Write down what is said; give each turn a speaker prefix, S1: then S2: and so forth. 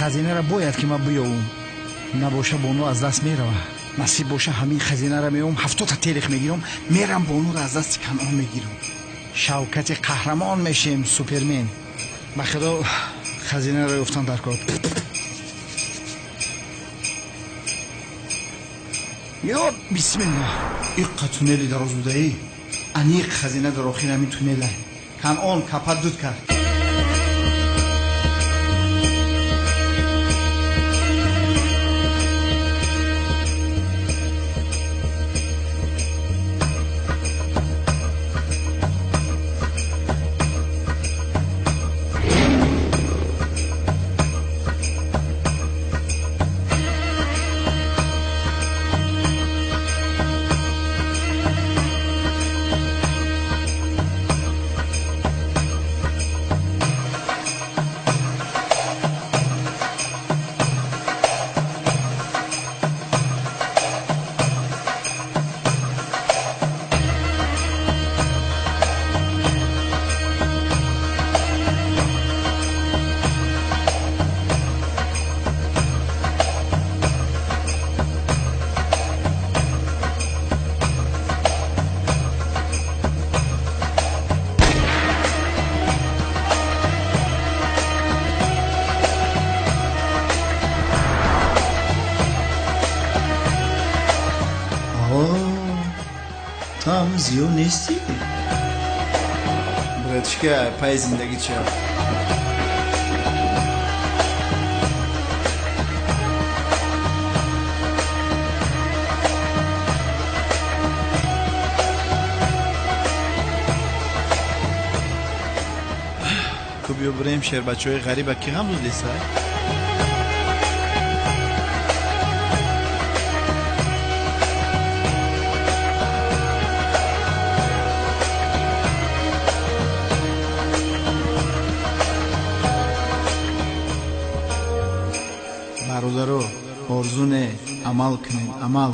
S1: خزینه را باید که ما بیاوم. نباشه بانو از دست میروه. نصیب باشه همین خزینه را میام 70 تا تلخ میگیرم میرم بانو را از دست کنعان میگیرم. شوکت قهرمان میشیم. سوپرمن. به خدا خزینه را افتان در کار. یا بسم الله. این قطونلی در از بوده ای انیق خزینه در آخیر همین تونله کنعان کپر دود کرد. تو هم زیون نیستی؟ براتشکه پای زندگی چه؟ تو بیا بریم شهر بچه های غریب که هم بود لیسته؟ برادرو آرزو نه عمل کنین عمل.